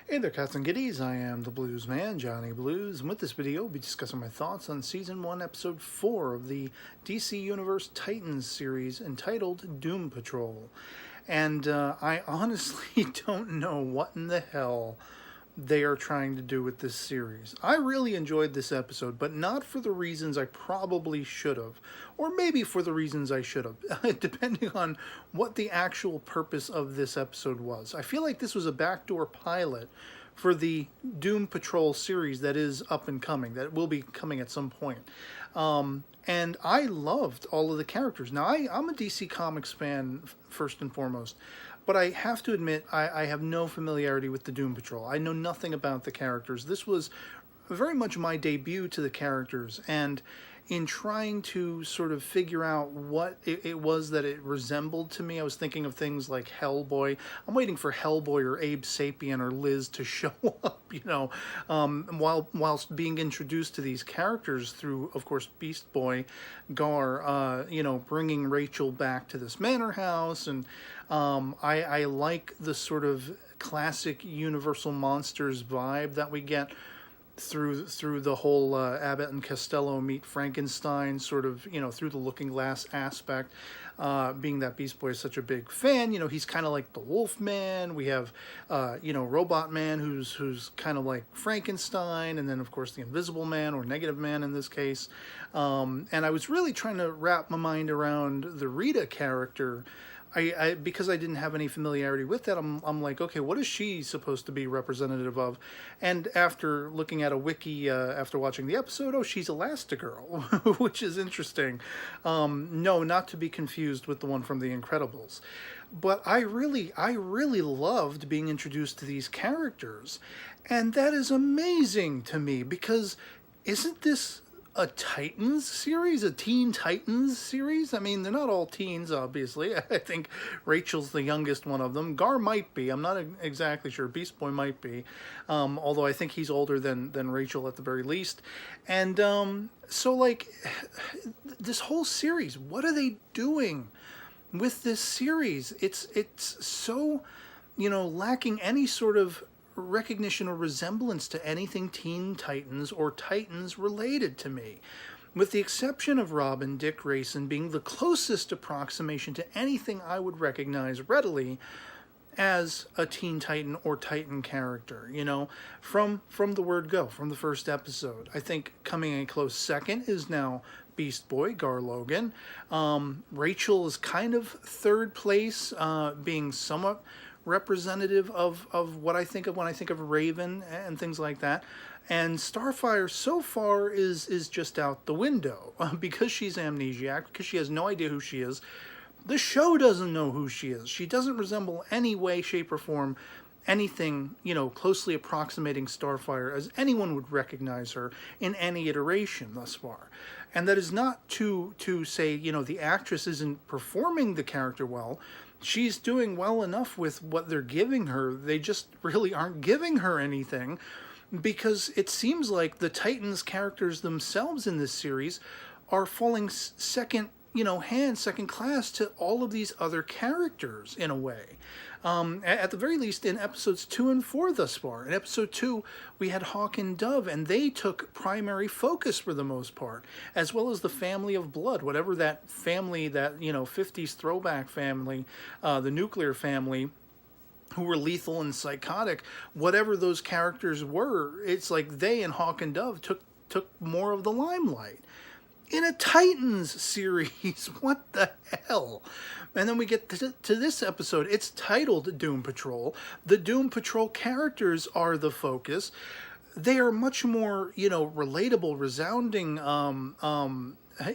Hey there, cats and kitties. I am the Blues Man, Johnny Blues, and with this video, I'll be discussing my thoughts on Season 1, Episode 4 of the DC Universe Titans series entitled Doom Patrol. And I honestly don't know what in the hell they are trying to do with this series. I really enjoyed this episode, but not for the reasons I probably should have, or maybe for the reasons I should have, depending on what the actual purpose of this episode was. I feel like this was a backdoor pilot for the Doom Patrol series that is up and coming, that will be coming at some point. And I loved all of the characters. Now, I'm a DC Comics fan, first and foremost, but I have to admit, I have no familiarity with the Doom Patrol. I know nothing about the characters. This was very much my debut to the characters, and in trying to sort of figure out what it was that it resembled to me, I was thinking of things like Hellboy. I'm waiting for Hellboy or Abe Sapien or Liz to show up, whilst being introduced to these characters through, of course, Beast Boy, Gar, bringing Rachel back to this manor house. And I like the sort of classic Universal Monsters vibe that we get through the whole Abbott and Costello meet Frankenstein sort of, through the Looking Glass aspect. Being that Beast Boy is such a big fan, he's kind of like the Wolfman. We have, Robot Man, who's kind of like Frankenstein, and then of course the Invisible Man, or Negative Man in this case. And I was really trying to wrap my mind around the Rita character. Because I didn't have any familiarity with that, I'm like, okay, what is she supposed to be representative of? And after looking at a wiki, after watching the episode, oh, she's Elastigirl, which is interesting. No, not to be confused with the one from The Incredibles. But I really loved being introduced to these characters. And that is amazing to me, because isn't this a Titans series, a Teen Titans series? I mean, they're not all teens, obviously. I think Rachel's the youngest one of them. Gar might be. I'm not exactly sure. Beast Boy might be. Although I think he's older than Rachel at the very least. And so, like, this whole series, what are they doing with this series? It's so, lacking any sort of recognition or resemblance to anything Teen Titans or Titans related to me, with the exception of Robin, Dick Grayson being the closest approximation to anything I would recognize readily as a Teen Titan or Titan character, from the word go, from the first episode. I think coming a close second is now Beast Boy, Gar Logan. Rachel is kind of third place, being somewhat representative of what I think of when I think of Raven and things like that. And Starfire so far is just out the window because she's amnesiac, because she has no idea who she is. The show doesn't know who she is. She doesn't resemble any way, shape, or form anything, closely approximating Starfire as anyone would recognize her in any iteration thus far. And that is not to say, the actress isn't performing the character well. She's doing well enough with what they're giving her. They just really aren't giving her anything, because it seems like the Titans characters themselves in this series are falling second class to all of these other characters in a way. At the very least, in episodes 2 and 4 thus far. In episode 2, we had Hawk and Dove, and they took primary focus for the most part, as well as the family of blood, whatever that family, that 50s throwback family, the nuclear family, who were lethal and psychotic, whatever those characters were. It's like they and Hawk and Dove took more of the limelight in a Titans series. What the hell? And then we get to this episode. It's titled Doom Patrol. The Doom Patrol characters are the focus. They are much more, relatable, resounding,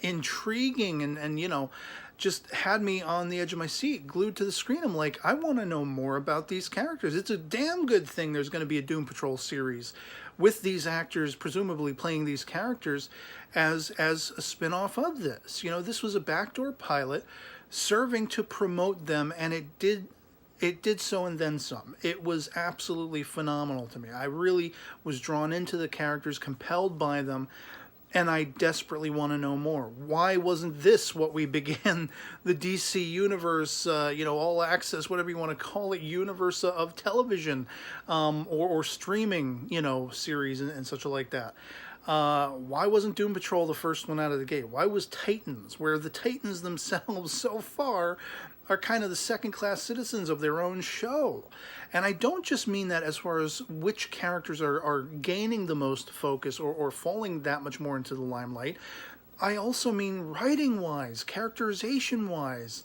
intriguing, and just had me on the edge of my seat, glued to the screen. I'm like, I want to know more about these characters. It's a damn good thing there's going to be a Doom Patrol series with these actors presumably playing these characters as a spin-off of this. This was a backdoor pilot serving to promote them, and it did so and then some. It was absolutely phenomenal to me. I really was drawn into the characters, compelled by them. and I desperately want to know more. Why wasn't this what we began the DC universe, all access, whatever you want to call it, universe of television, or streaming, series and such like that? Why wasn't Doom Patrol the first one out of the gate? Why was Titans, where the Titans themselves so far are kind of the second-class citizens of their own show? And I don't just mean that as far as which characters are gaining the most focus or falling that much more into the limelight. I also mean writing-wise, characterization-wise.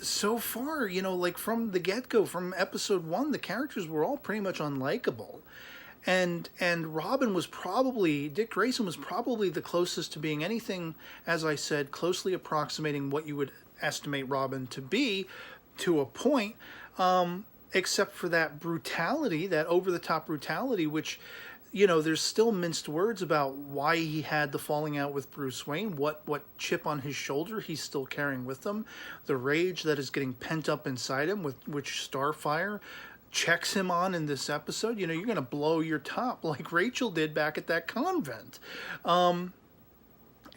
So far, like from the get-go, from episode 1, the characters were all pretty much unlikable. And Dick Grayson was probably the closest to being anything, as I said, closely approximating what you would estimate Robin to be, to a point, except for that brutality, that over-the-top brutality, which, there's still minced words about why he had the falling out with Bruce Wayne, what chip on his shoulder he's still carrying with him, the rage that is getting pent up inside him, with which Starfire checks him on in this episode. You're going to blow your top like Rachel did back at that convent. And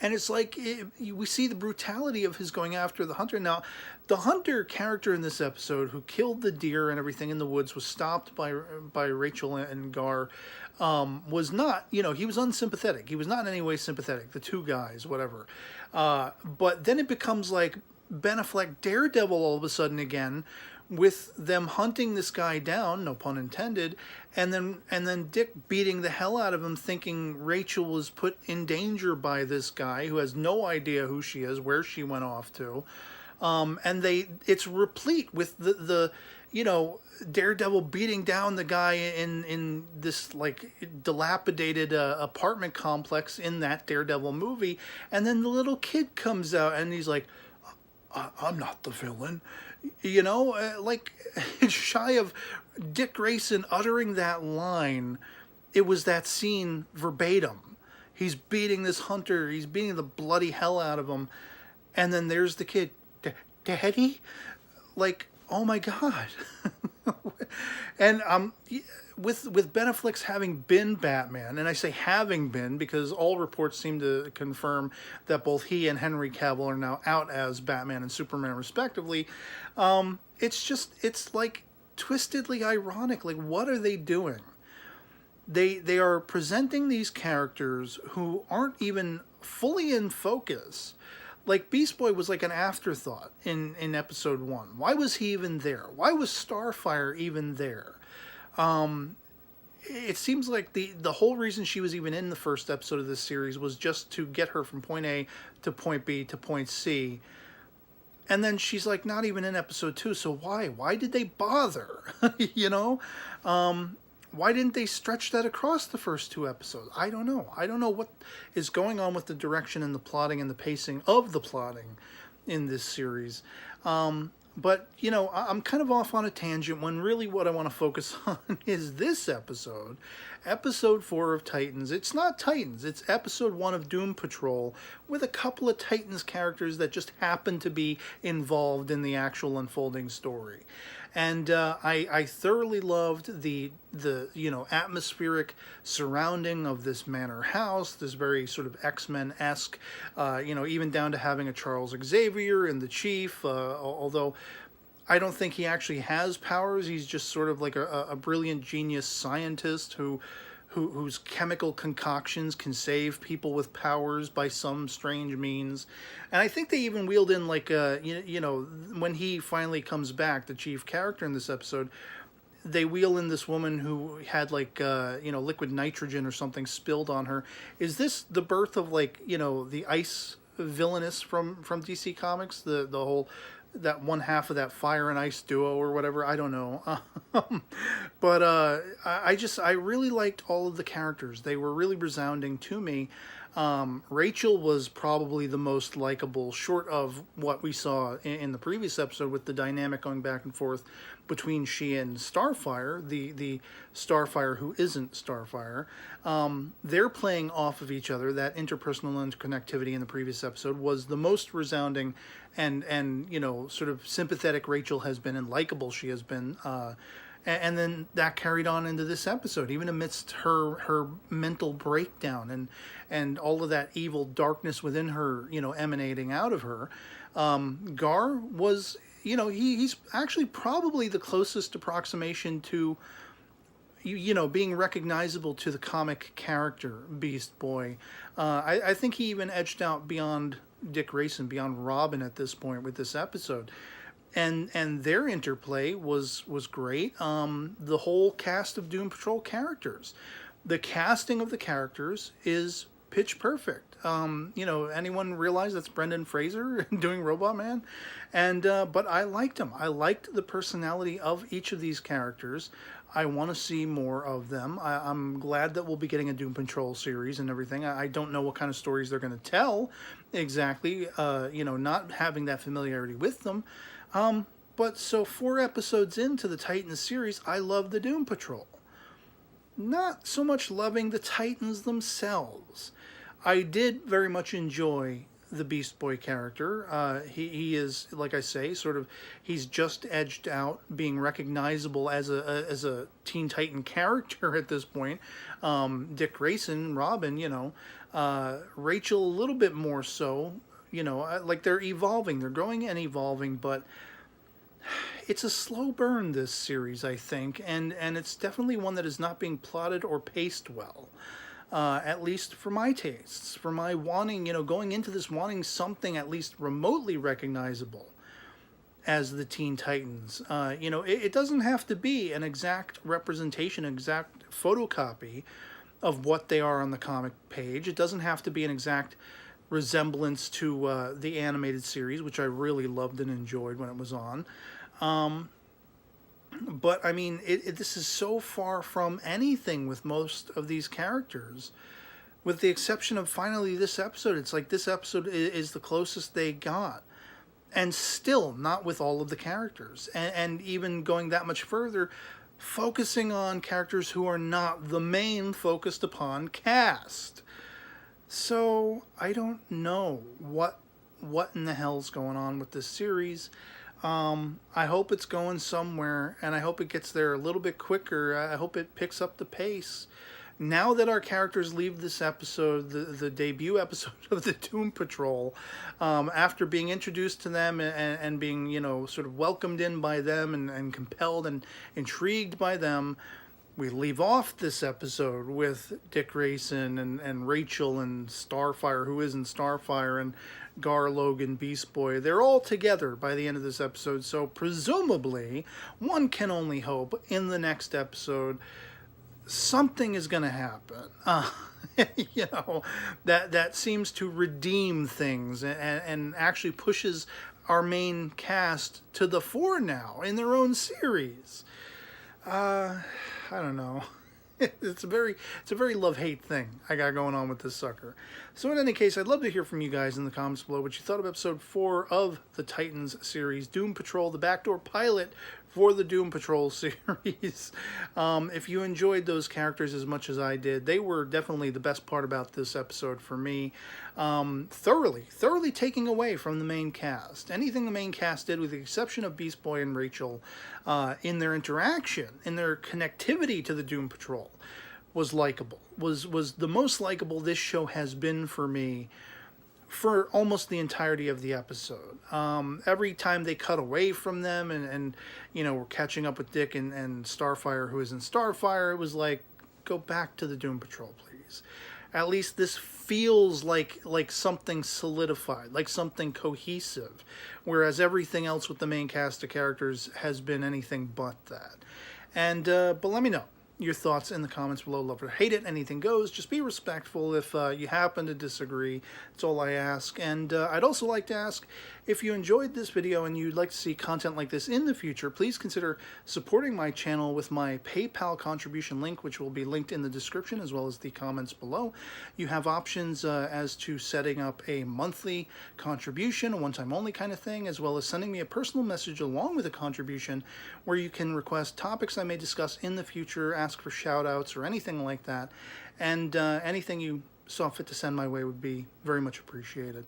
it's like we see the brutality of his going after the Hunter. Now, the Hunter character in this episode, who killed the deer and everything in the woods, was stopped by Rachel and Gar. Was not, he was unsympathetic. He was not in any way sympathetic. The two guys, whatever. But then it becomes like Ben Affleck Daredevil all of a sudden again, with them hunting this guy down, no pun intended, and then Dick beating the hell out of him, thinking Rachel was put in danger by this guy who has no idea who she is, where she went off to, and it's replete with the Daredevil beating down the guy in this like dilapidated apartment complex in that Daredevil movie, and then the little kid comes out and he's like, I'm not the villain. Like shy of Dick Grayson uttering that line, it was that scene verbatim. He's beating this Hunter, he's beating the bloody hell out of him, and then there's the kid, Daddy? Like, oh my God. And with Ben Affleck's having been Batman, and I say having been because all reports seem to confirm that both he and Henry Cavill are now out as Batman and Superman respectively, it's like twistedly ironic. Like, what are they doing? They are presenting these characters who aren't even fully in focus. Like, Beast Boy was like an afterthought in episode 1. Why was he even there? Why was Starfire even there? It seems like the whole reason she was even in the first episode of this series was just to get her from point A to point B to point C. And then she's like not even in episode 2. So why? Why did they bother? Why didn't they stretch that across the first 2 episodes? I don't know. I don't know what is going on with the direction and the plotting and the pacing of the plotting in this series. But, I'm kind of off on a tangent when really what I want to focus on is this episode, episode 4 of Titans. It's not Titans, it's episode 1 of Doom Patrol, with a couple of Titans characters that just happen to be involved in the actual unfolding story. And I thoroughly loved the atmospheric surrounding of this manor house, this very sort of X-Men-esque, even down to having a Charles Xavier and the Chief, although I don't think he actually has powers. He's just sort of like a brilliant genius scientist whose chemical concoctions can save people with powers by some strange means. And I think they even wheeled in like, when he finally comes back, the chief character in this episode, they wheel in this woman who had like, liquid nitrogen or something spilled on her. Is this the birth of like, the ice villainess from DC Comics? The whole... that one half of that fire and ice duo or whatever, I don't know. But I really liked all of the characters. They were really resounding to me. Rachel was probably the most likable, short of what we saw in the previous episode with the dynamic going back and forth between she and Starfire, the Starfire who isn't Starfire. They're playing off of each other. That interpersonal interconnectivity in the previous episode was the most resounding and sort of sympathetic Rachel has been and likable she has been And then that carried on into this episode, even amidst her mental breakdown and all of that evil darkness within her, emanating out of her. Gar was, he's actually probably the closest approximation to, being recognizable to the comic character Beast Boy. I think he even edged out beyond Dick Grayson, beyond Robin at this point with this episode. And their interplay was great. The whole cast of Doom Patrol characters, the casting of the characters is pitch perfect. Anyone realize that's Brendan Fraser doing Robot Man? And but I liked him. I liked the personality of each of these characters. I want to see more of them. I'm glad that we'll be getting a Doom Patrol series and everything. I don't know what kind of stories they're going to tell exactly, not having that familiarity with them. But so 4 episodes into the Titans series, I love the Doom Patrol. Not so much loving the Titans themselves. I did very much enjoy the Beast Boy character. He is, like I say, he's just edged out being recognizable as a Teen Titan character at this point. Dick Grayson, Robin, Rachel a little bit more so. Like they're evolving, they're growing and evolving, but it's a slow burn, this series, I think, and it's definitely one that is not being plotted or paced well. At least for my tastes, for my wanting, going into this wanting something at least remotely recognizable as the Teen Titans. It doesn't have to be an exact representation, exact photocopy of what they are on the comic page. It doesn't have to be an exact resemblance to the animated series, which I really loved and enjoyed when it was on. But I mean, this is so far from anything with most of these characters, with the exception of finally this episode. It's like this episode is the closest they got, and still not with all of the characters. And even going that much further, focusing on characters who are not the main focused upon cast. So I don't know what in the hell's going on with this series. I hope it's going somewhere, and I hope it gets there a little bit quicker. I hope it picks up the pace. Now that our characters leave this episode, the debut episode of the Doom Patrol, after being introduced to them and being, sort of welcomed in by them and compelled and intrigued by them, we leave off this episode with Dick Grayson and Rachel and Starfire, who isn't Starfire, and Gar, Logan, Beast Boy. They're all together by the end of this episode, so presumably, one can only hope in the next episode something is going to happen. That seems to redeem things and actually pushes our main cast to the fore now in their own series. I don't know. It's a very love-hate thing I got going on with this sucker. So in any case, I'd love to hear from you guys in the comments below what you thought of episode 4 of the Titans series, Doom Patrol, the backdoor pilot for the Doom Patrol series. If you enjoyed those characters as much as I did, they were definitely the best part about this episode for me. Thoroughly taking away from the main cast. Anything the main cast did, with the exception of Beast Boy and Rachel, in their interaction, in their connectivity to the Doom Patrol, was likable. Was the most likable this show has been for me for almost the entirety of the episode. Every time they cut away from them and we're catching up with Dick and Starfire, who isn't Starfire, it was like, go back to the Doom Patrol, please. At least this feels like something solidified, like something cohesive, whereas everything else with the main cast of characters has been anything but that. And but let me know your thoughts in the comments below. Love or hate it, anything goes. Just be respectful if you happen to disagree. That's all I ask. And I'd also like to ask, if you enjoyed this video and you'd like to see content like this in the future, please consider supporting my channel with my PayPal contribution link, which will be linked in the description as well as the comments below. You have options as to setting up a monthly contribution, a one-time only kind of thing, as well as sending me a personal message along with a contribution where you can request topics I may discuss in the future, ask for shout outs or anything like that. And anything you saw fit to send my way would be very much appreciated.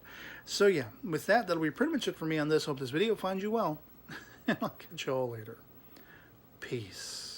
So yeah, with that, that'll be pretty much it for me on this. Hope this video finds you well, and I'll catch you all later. Peace.